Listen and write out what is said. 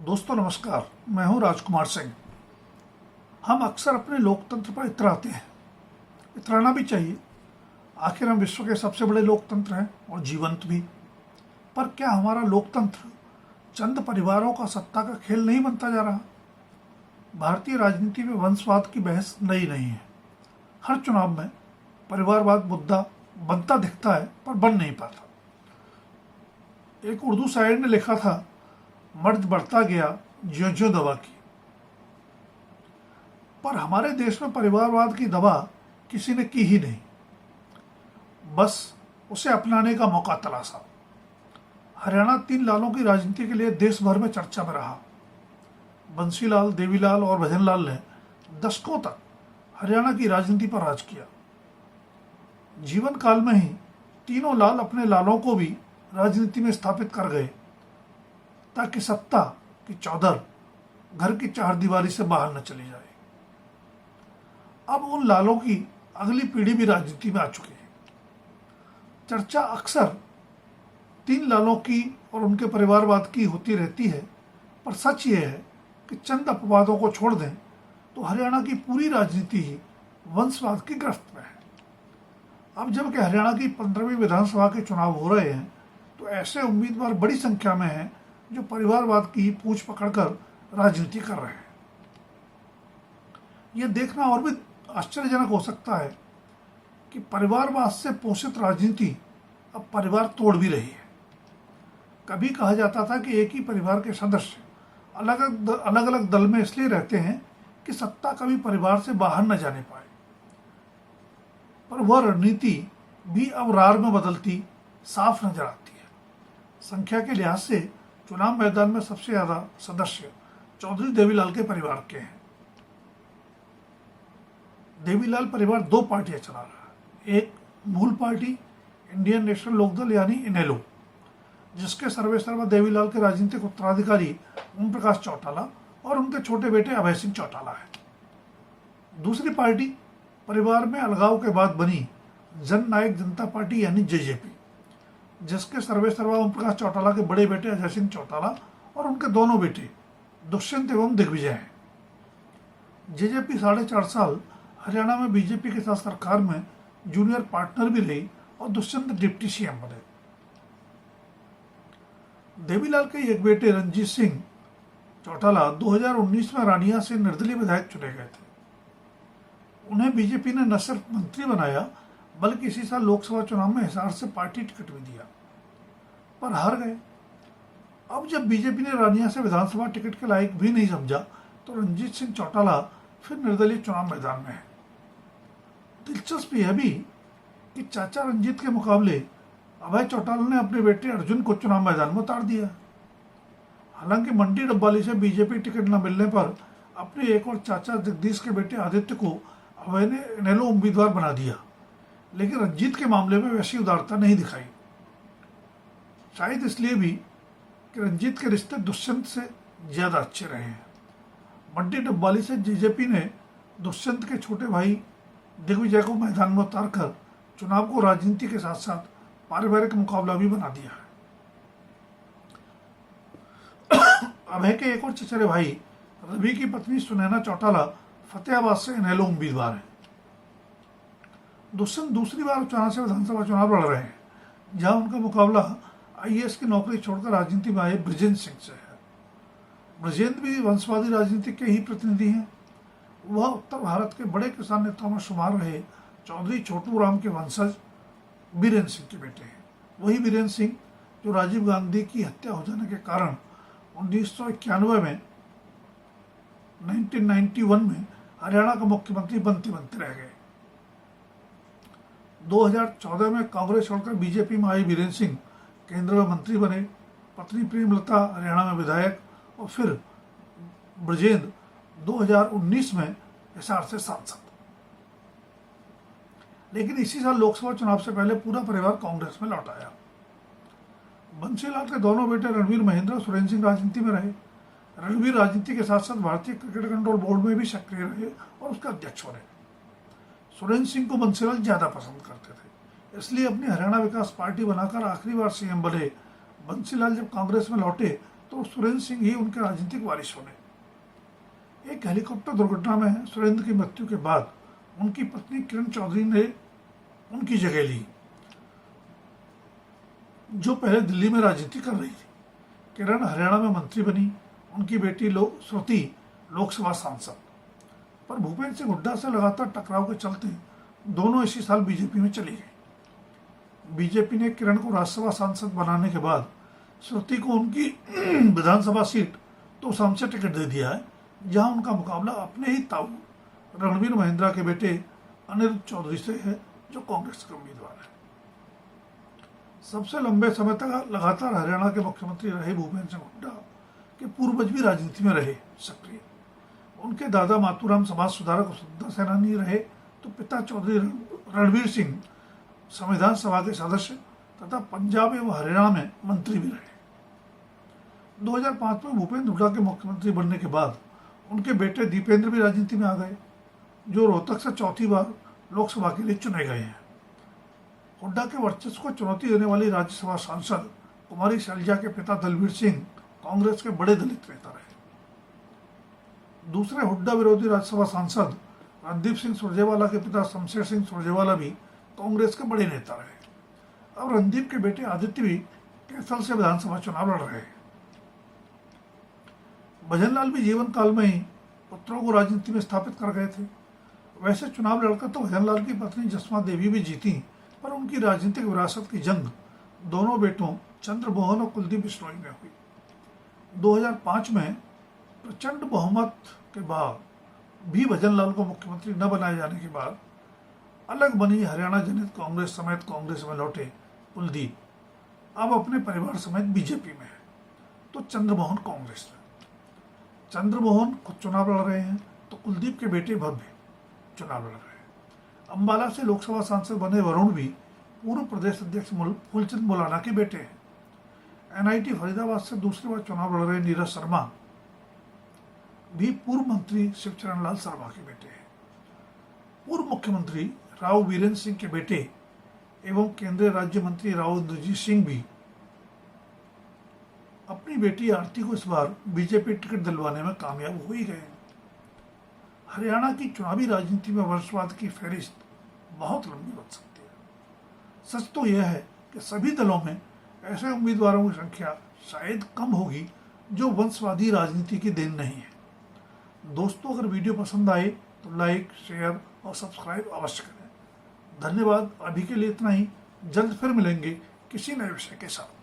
दोस्तों नमस्कार, मैं हूं राजकुमार सिंह। हम अक्सर अपने लोकतंत्र पर इतराते हैं। इतराना भी चाहिए, आखिर हम विश्व के सबसे बड़े लोकतंत्र हैं और जीवंत भी। पर क्या हमारा लोकतंत्र चंद परिवारों का सत्ता का खेल नहीं बनता जा रहा? भारतीय राजनीति में वंशवाद की बहस नई नहीं है। हर चुनाव में परिवारवाद मुद्दा बनता दिखता है पर बन नहीं पाता। एक उर्दू शायर ने लिखा था, मर्द बढ़ता गया ज्यों ज्यों दवा की। पर हमारे देश में परिवारवाद की दवा किसी ने की ही नहीं, बस उसे अपनाने का मौका तलाशा। हरियाणा 3 लालों की राजनीति के लिए देश भर में चर्चा में रहा। बंसीलाल, देवीलाल और भजनलाल ने दशकों तक हरियाणा की राजनीति पर राज किया। जीवन काल में ही तीनों लाल अपने लालों को भी राजनीति में स्थापित कर गए ताकि सत्ता की चौधर घर की चारदीवारी से बाहर न चली जाए। अब उन लालों की अगली पीढ़ी भी राजनीति में आ चुकी है। चर्चा अक्सर 3 लालों की और उनके परिवारवाद की होती रहती है, पर सच ये है कि चंद अपवादों को छोड़ दें तो हरियाणा की पूरी राजनीति ही वंशवाद की गिरफ्त में है। अब जबकि हरियाणा की 15वीं विधानसभा के चुनाव हो रहे हैं तो ऐसे उम्मीदवार बड़ी संख्या में हैं जो परिवारवाद की पूंछ पकड़कर राजनीति कर रहे हैं। यह देखना और भी आश्चर्यजनक हो सकता है कि परिवारवाद से पोषित राजनीति अब परिवार तोड़ भी रही है। कभी कहा जाता था कि एक ही परिवार के सदस्य अलग अलग दल में इसलिए रहते हैं कि सत्ता कभी परिवार से बाहर न जाने पाए, पर वह रणनीति भी अब रार में बदलती साफ नजर आती है। संख्या के लिहाज से चुनाव मैदान में सबसे ज्यादा सदस्य चौधरी देवीलाल के परिवार के हैं। देवीलाल परिवार 2 पार्टियां चला रहा है। एक मूल पार्टी इंडियन नेशनल लोकदल यानी इनेलो, जिसके सर्वेसर्वा देवीलाल के राजनीतिक उत्तराधिकारी ओम प्रकाश चौटाला और उनके छोटे बेटे अभय सिंह चौटाला है। दूसरी पार्टी परिवार में अलगाव के बाद बनी जन नायक जनता पार्टी यानी जेजेपी, जिसके सर्वेसर्वा ओम प्रकाश चौटाला के बड़े बेटे अजय सिंह चौटाला और उनके दोनों बेटे दुष्यंत एवं दिग्विजय हैं। जेजेपी 4.5 साल हरियाणा में बीजेपी के साथ सरकार में जूनियर पार्टनर भी रही और दुष्यंत डिप्टी सीएम बने। देवीलाल के एक बेटे रंजीत सिंह चौटाला 2019 में रानिया से निर्दलीय विधायक चुने गए थे। उन्हें बीजेपी ने न सिर्फ मंत्री बनाया बल्कि इसी साल लोकसभा चुनाव में हिसार से पार्टी टिकट भी दिया, पर हार गए। अब जब बीजेपी ने रानिया से विधानसभा टिकट के लायक भी नहीं समझा तो रंजीत सिंह चौटाला फिर निर्दलीय चुनाव मैदान में है। दिलचस्प यह भी कि चाचा रंजीत के मुकाबले अभय चौटाला ने अपने बेटे अर्जुन को चुनाव मैदान में उतार दिया। हालांकि मंडी डब्बाली से बीजेपी टिकट न मिलने पर अपने एक और चाचा जगदीश के बेटे आदित्य को अभय ने इनेलो उम्मीदवार बना दिया, लेकिन रंजीत के मामले में वैसी उदारता नहीं दिखाई। शायद इसलिए भी कि रंजीत के रिश्ते दुष्यंत से ज्यादा अच्छे रहे हैं। मंडी डब्बाली से जेजेपी ने दुष्यंत के छोटे भाई दिग्विजय को मैदान में उतारकर चुनाव को राजनीति के साथ साथ पारिवारिक मुकाबला भी बना दिया है। अभय के एक और चचेरे भाई रवि की पत्नी सुनैना चौटाला फतेहाबाद से इनेलो उम्मीदवार है। दुष्यंत दूसरी बार अचानक से विधानसभा चुनाव लड़ रहे हैं, जहां उनका मुकाबला आईएएस की नौकरी छोड़कर राजनीति में आए ब्रजेंद्र सिंह से है। ब्रजेंद्र भी वंशवादी राजनीति के ही प्रतिनिधि हैं। वह उत्तर भारत के बड़े किसान नेताओं में शुमार रहे चौधरी छोटू राम के वंशज बीरेंद्र सिंह के बेटे हैं। वही बीरेंद्र सिंह जो राजीव गांधी की हत्या हो जाने के कारण 1991 में 1991 में हरियाणा का मुख्यमंत्री बनते बनते रह गए। 2014 में कांग्रेस छोड़कर बीजेपी में आए बीरेंद्र सिंह केंद्र में मंत्री बने। पत्नी प्रेमलता हरियाणा में विधायक और फिर ब्रजेंद्र 2019 में हिसार से सांसद। लेकिन इसी साल लोकसभा चुनाव से पहले पूरा परिवार कांग्रेस में लौट आया। बंसीलाल के दोनों बेटे रणवीर महेंद्र और सुरेंद्र सिंह राजनीति में रहे। रणवीर राजनीति के साथ साथ भारतीय क्रिकेट कंट्रोल बोर्ड में भी सक्रिय रहे और उसके अध्यक्ष बने। सुरेंद्र सिंह को बंसीलाल ज्यादा पसंद करते थे, इसलिए अपनी हरियाणा विकास पार्टी बनाकर आखिरी बार सीएम बने। बंसीलाल जब कांग्रेस में लौटे तो सुरेंद्र सिंह ही उनके राजनीतिक वारिस बने। एक हेलीकॉप्टर दुर्घटना में सुरेंद्र की मृत्यु के बाद उनकी पत्नी किरण चौधरी ने उनकी जगह ली, जो पहले दिल्ली में राजनीति कर रही थी। किरण हरियाणा में मंत्री बनी। उनकी बेटी श्रुति लोकसभा सांसद। पर भूपेंद्र सिंह हुड्डा से लगातार टकराव के चलते दोनों इसी साल बीजेपी में चली गई। बीजेपी ने किरण को राज्यसभा सांसद बनाने के बाद श्रुति को उनकी विधानसभा सीट तोसाम से टिकट दे दिया है, जहां उनका मुकाबला अपने ही ताऊ रणवीर महिंद्रा के बेटे अनिरुद्ध चौधरी से है, जो कांग्रेस के उम्मीदवार है। सबसे लंबे समय तक लगातार हरियाणा के मुख्यमंत्री रहे भूपेंद्र सिंह हुड्डा के पूर्वज भी राजनीति में रहे सक्रिय। उनके दादा मातूराम समाज सुधारक और स्वतंत्रता सेनानी रहे, तो पिता चौधरी रणवीर सिंह संविधान सभा के सदस्य तथा पंजाब एवं हरियाणा में मंत्री भी रहे। 2005 में भूपेंद्र हुड्डा के मुख्यमंत्री बनने के बाद उनके बेटे दीपेंद्र भी राजनीति में आ गए, जो रोहतक से चौथी बार लोकसभा के लिए चुने गए हैं। हुड्डा के वर्चस्व को चुनौती देने वाली राज्यसभा सांसद कुमारी शैलजा के पिता दलबीर सिंह कांग्रेस के बड़े दलित नेता रहे। दूसरे हुड्डा विरोधी राज्यसभा सांसद रणदीप सिंह सुरजेवाला के पिता शमशेर सिंह सुरजेवाला भी कांग्रेस के बड़े नेता रहे। अब रणदीप के बेटे आदित्य भी कैथल से विधानसभा चुनाव लड़ रहे हैं। भजनलाल भी जीवन काल में ही पुत्रों को राजनीति में स्थापित कर गए थे। वैसे चुनाव लड़कर तो भजनलाल की पत्नी जसमा देवी भी जीती, पर उनकी राजनीतिक विरासत की जंग दोनों बेटों चंद्रमोहन और कुलदीप बिश्नोई में हुई। 2005 में प्रचंड बहुमत के बाद भी भजनलाल को मुख्यमंत्री न बनाए जाने के बाद अलग बनी हरियाणा जनहित कांग्रेस समेत कांग्रेस में लौटे कुलदीप अब अपने परिवार समेत बीजेपी में है, तो चंद्रमोहन कांग्रेस में। चंद्रमोहन खुद चुनाव लड़ रहे हैं, तो कुलदीप के बेटे भव्य चुनाव लड़ रहे हैं। अंबाला से लोकसभा सांसद बने वरुण भी पूर्व प्रदेश अध्यक्ष फूलचंद मुलाना के बेटे हैं। एनआईटी फरीदाबाद से दूसरी बार चुनाव लड़ रहे नीरज शर्मा भी पूर्व मंत्री शिवचरण लाल शर्मा के बेटे हैं। पूर्व मुख्यमंत्री राव वीरेंद्र सिंह के बेटे एवं केंद्रीय राज्य मंत्री राव इंद्रजीत सिंह भी अपनी बेटी आरती को इस बार बीजेपी टिकट दिलवाने में कामयाब हो ही गए। हरियाणा की चुनावी राजनीति में वंशवाद की फहरिस्त बहुत लंबी बन सकती है। सच तो यह है कि सभी दलों में ऐसे उम्मीदवारों की संख्या शायद कम होगी जो वंशवादी राजनीति की देन नहीं है। दोस्तों, अगर वीडियो पसंद आए तो लाइक, शेयर और सब्सक्राइब अवश्य करें। धन्यवाद। अभी के लिए इतना ही। जल्द फिर मिलेंगे किसी नए विषय के साथ।